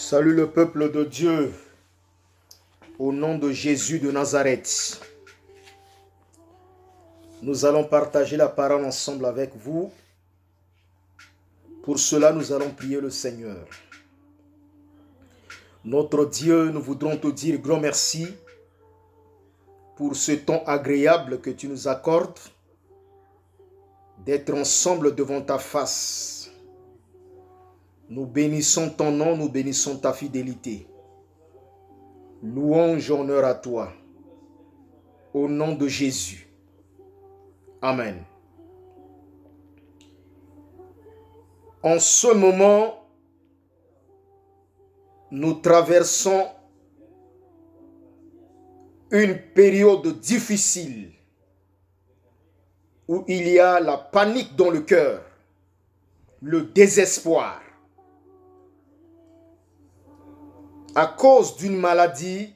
Salut le peuple de Dieu, au nom de Jésus de Nazareth. Nous allons partager la parole ensemble avec vous. Pour cela, nous allons prier le Seigneur. Notre Dieu, nous voudrons te dire grand merci pour ce temps agréable que tu nous accordes d'être ensemble devant ta face. Nous bénissons ton nom, nous bénissons ta fidélité. Louange, honneur à toi. Au nom de Jésus. Amen. En ce moment, nous traversons une période difficile où il y a la panique dans le cœur, le désespoir. À cause d'une maladie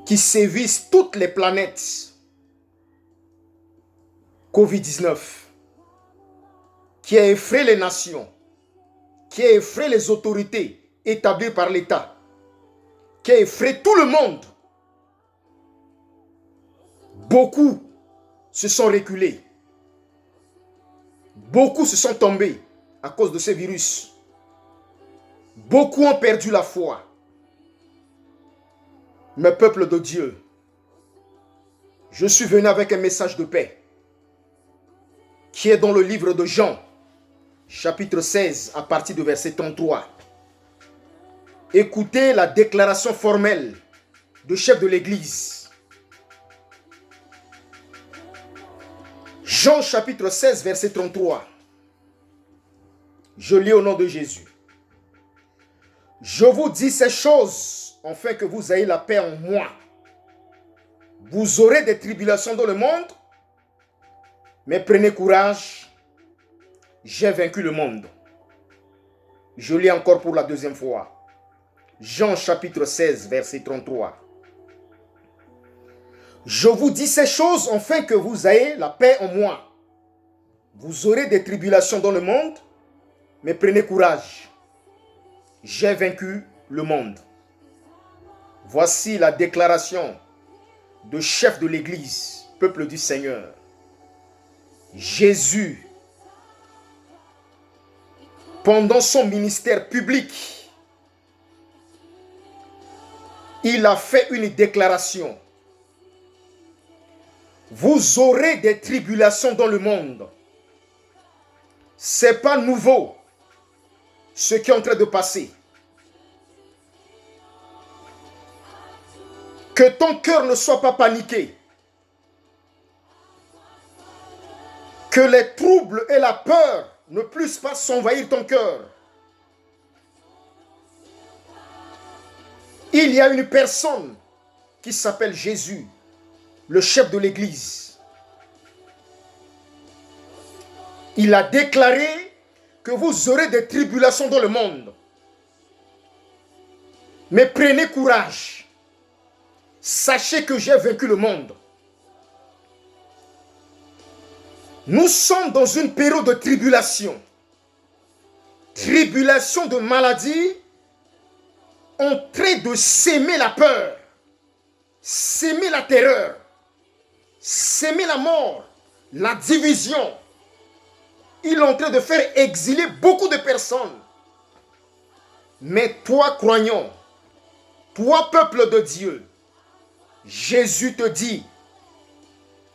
qui sévit toutes les planètes, Covid-19, qui a effrayé les nations, qui a effrayé les autorités établies par l'État, qui a effrayé tout le monde. Beaucoup se sont reculés. Beaucoup se sont tombés à cause de ce virus. Beaucoup ont perdu la foi. Mes peuples de Dieu, je suis venu avec un message de paix qui est dans le livre de Jean, chapitre 16, à partir du verset 33. Écoutez la déclaration formelle du chef de l'Église. Jean chapitre 16, verset 33. Je lis au nom de Jésus. Je vous dis ces choses, afin que vous ayez la paix en moi. Vous aurez des tribulations dans le monde, mais prenez courage, j'ai vaincu le monde. Je lis encore pour la deuxième fois. Jean chapitre 16, verset 33. Je vous dis ces choses, afin que vous ayez la paix en moi. Vous aurez des tribulations dans le monde, mais prenez courage. J'ai vaincu le monde. Voici la déclaration de chef de l'Église, peuple du Seigneur. Jésus, pendant son ministère public, il a fait une déclaration. Vous aurez des tribulations dans le monde. Ce n'est pas nouveau ce qui est en train de passer. Que ton cœur ne soit pas paniqué. Que les troubles et la peur ne puissent pas s'envahir ton cœur. Il y a une personne qui s'appelle Jésus, le chef de l'Église. Il a déclaré que vous aurez des tribulations dans le monde. Mais prenez courage. Sachez que j'ai vaincu le monde. Nous sommes dans une période de tribulation. Tribulation de maladie en train de s'aimer la peur, s'aimer la terreur, s'aimer la mort, la division. Il est en train de faire exiler beaucoup de personnes. Mais toi, croyant, toi, peuple de Dieu, Jésus te dit,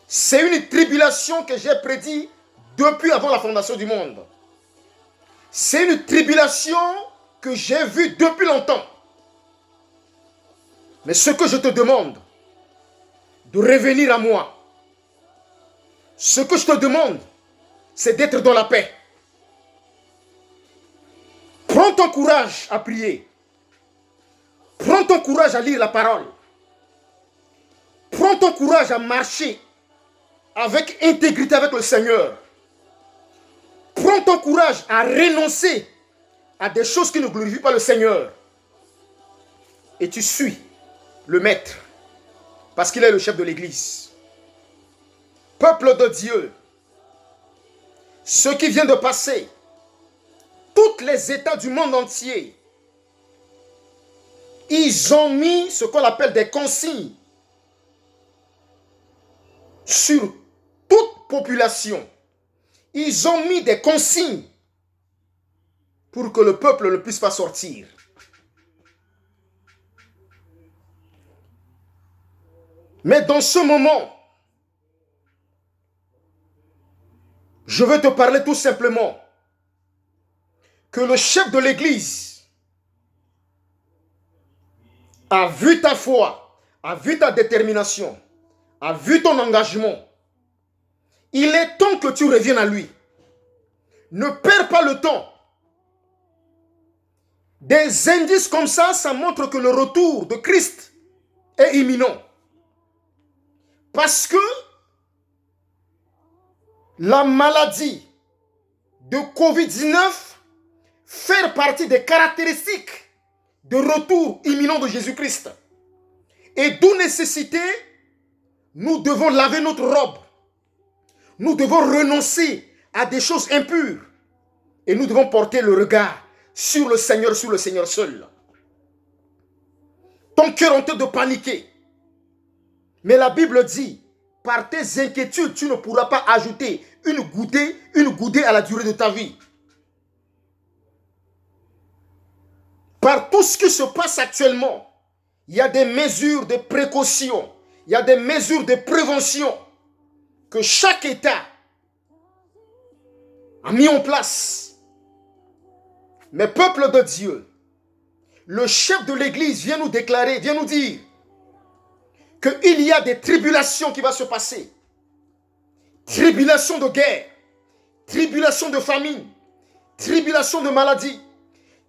c'est une tribulation que j'ai prédit depuis avant la fondation du monde. C'est une tribulation que j'ai vue depuis longtemps. Mais ce que je te demande, de revenir à moi. Ce que je te demande, c'est d'être dans la paix. Prends ton courage à prier. Prends ton courage à lire la parole. Prends ton courage à marcher avec intégrité avec le Seigneur. Prends ton courage à renoncer à des choses qui ne glorifient pas le Seigneur. Et tu suis le Maître, parce qu'il est le chef de l'Église. Peuple de Dieu, ce qui vient de passer, toute tous les États du monde entier, ils ont mis ce qu'on appelle des consignes sur toute population. Ils ont mis des consignes pour que le peuple ne puisse pas sortir. Mais dans ce moment, je veux te parler tout simplement que le chef de l'église a vu ta foi, a vu ta détermination, a vu ton engagement. Il est temps que tu reviennes à lui. Ne perds pas le temps. Des indices comme ça montre que le retour de Christ est imminent. Parce que la maladie de Covid-19 fait partie des caractéristiques de retour imminent de Jésus-Christ. Et d'où nécessité, nous devons laver notre robe. Nous devons renoncer à des choses impures. Et nous devons porter le regard sur le Seigneur seul. Ton cœur en train de paniquer. Mais la Bible dit, par tes inquiétudes, tu ne pourras pas ajouter une goutée à la durée de ta vie. Par tout ce qui se passe actuellement, il y a des mesures de précaution, il y a des mesures de prévention que chaque État a mis en place. Mais peuple de Dieu, le chef de l'église vient nous déclarer, vient nous dire qu'il y a des tribulations qui vont se passer. Tribulations de guerre, tribulations de famine, tribulations de maladie,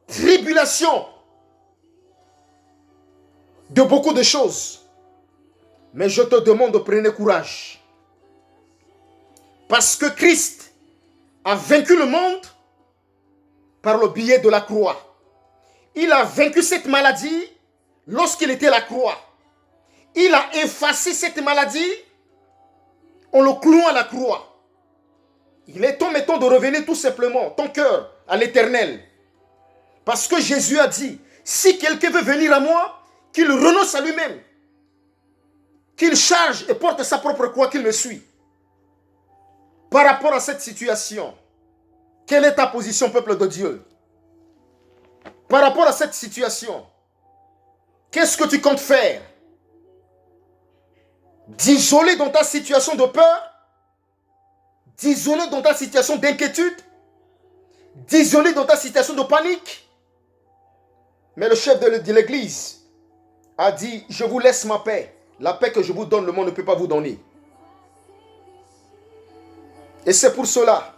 tribulations de beaucoup de choses. Mais je te demande de prendre courage. Parce que Christ a vaincu le monde par le biais de la croix. Il a vaincu cette maladie lorsqu'il était à la croix. Il a effacé cette maladie en le clouant à la croix. Il est temps maintenant de revenir tout simplement ton cœur à l'Éternel. Parce que Jésus a dit, si quelqu'un veut venir à moi, qu'il renonce à lui-même. Qu'il charge et porte sa propre croix, qu'il me suit. Par rapport à cette situation, quelle est ta position, peuple de Dieu? Par rapport à cette situation, qu'est-ce que tu comptes faire? D'isoler dans ta situation de peur? D'isoler dans ta situation d'inquiétude? D'isoler dans ta situation de panique? Mais le chef de l'église a dit, je vous laisse ma paix. La paix que je vous donne, le monde ne peut pas vous donner. Et c'est pour cela,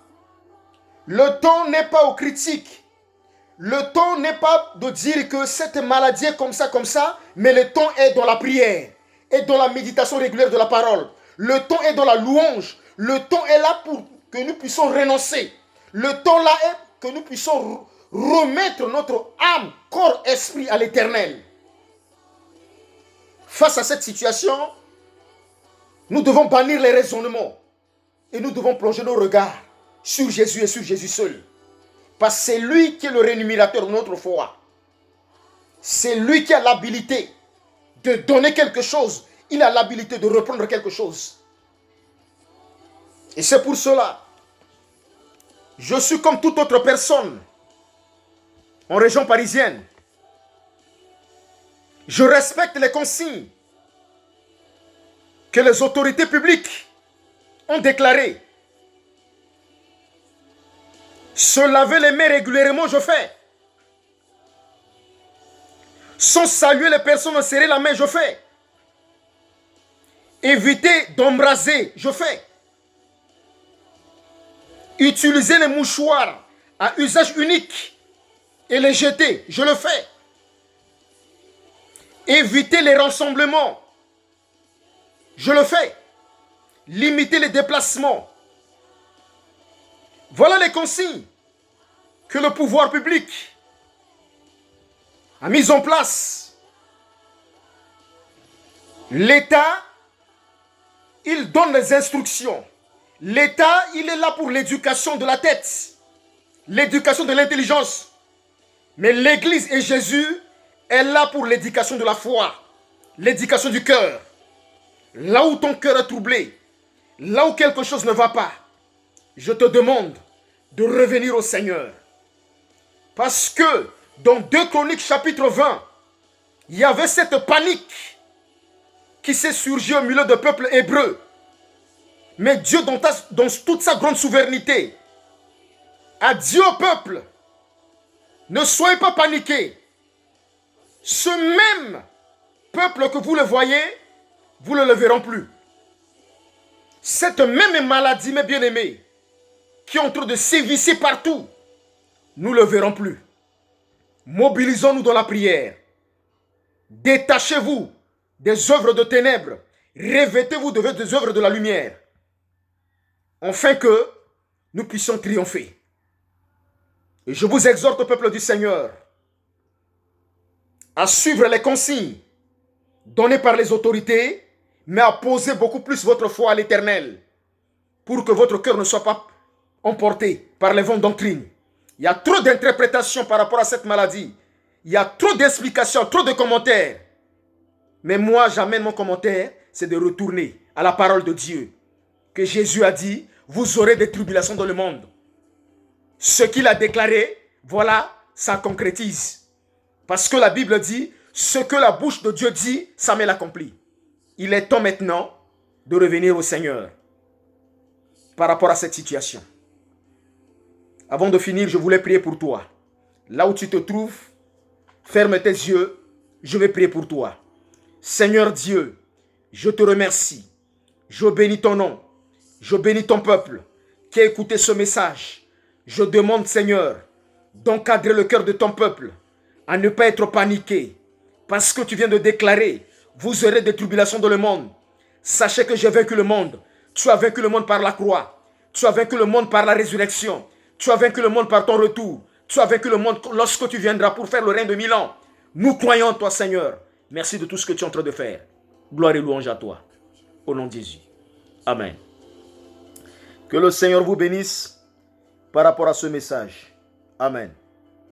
le temps n'est pas aux critiques. Le temps n'est pas de dire que cette maladie est comme ça, mais le temps est dans la prière, est dans la méditation régulière de la parole. Le temps est dans la louange. Le temps est là pour que nous puissions renoncer. Le temps là est que nous puissions remettre notre âme, corps, esprit à l'Éternel. Face à cette situation, nous devons bannir les raisonnements et nous devons plonger nos regards sur Jésus et sur Jésus seul. Parce que c'est lui qui est le rémunérateur de notre foi. C'est lui qui a l'habilité de donner quelque chose. Il a l'habilité de reprendre quelque chose. Et c'est pour cela, je suis comme toute autre personne en région parisienne. Je respecte les consignes que les autorités publiques ont déclarées. Se laver les mains régulièrement, je fais. Sans saluer les personnes, serrer la main, je fais. Éviter d'embraser, je fais. Utiliser les mouchoirs à usage unique et les jeter, je le fais. Éviter les rassemblements, je le fais. Limiter les déplacements. Voilà les consignes que le pouvoir public a mises en place. L'État, il donne les instructions. L'État, il est là pour l'éducation de la tête. l'éducation de l'intelligence. Mais l'Église et Jésus est là pour l'éducation de la foi, l'éducation du cœur. Là où ton cœur est troublé, là où quelque chose ne va pas, je te demande de revenir au Seigneur. Parce que dans 2 Chroniques chapitre 20, il y avait cette panique qui s'est surgie au milieu du peuple hébreu. Mais Dieu, dans toute sa grande souveraineté, a dit au peuple, ne soyez pas paniqués. Ce même peuple que vous le voyez, vous ne le verrez plus. Cette même maladie, mes bien-aimés, qui est en train de sévir partout, nous ne le verrons plus. Mobilisons-nous dans la prière. Détachez-vous des œuvres de ténèbres. Revêtez-vous des œuvres de la lumière. Afin que nous puissions triompher. Et je vous exhorte, au peuple du Seigneur, à suivre les consignes données par les autorités, mais à poser beaucoup plus votre foi à l'Éternel, pour que votre cœur ne soit pas emporté par les vents de doctrine. Il y a trop d'interprétations par rapport à cette maladie. Il y a trop d'explications, trop de commentaires. Mais moi, j'amène mon commentaire, c'est de retourner à la parole de Dieu. Que Jésus a dit, vous aurez des tribulations dans le monde. Ce qu'il a déclaré, voilà, ça concrétise. Parce que la Bible dit, ce que la bouche de Dieu dit, ça met l'accompli. Il est temps maintenant de revenir au Seigneur par rapport à cette situation. Avant de finir, je voulais prier pour toi. Là où tu te trouves, ferme tes yeux, je vais prier pour toi. Seigneur Dieu, je te remercie. Je bénis ton nom. Je bénis ton peuple qui a écouté ce message. Je demande, Seigneur, d'encadrer le cœur de ton peuple à ne pas être paniqué. Parce que tu viens de déclarer, vous aurez des tribulations dans le monde. Sachez que j'ai vaincu le monde. Tu as vaincu le monde par la croix. Tu as vaincu le monde par la résurrection. Tu as vaincu le monde par ton retour. Tu as vaincu le monde lorsque tu viendras pour faire le règne de 1000 ans. Nous croyons en toi, Seigneur. Merci de tout ce que tu es en train de faire. Gloire et louange à toi. Au nom de Jésus. Amen. Que le Seigneur vous bénisse par rapport à ce message. Amen.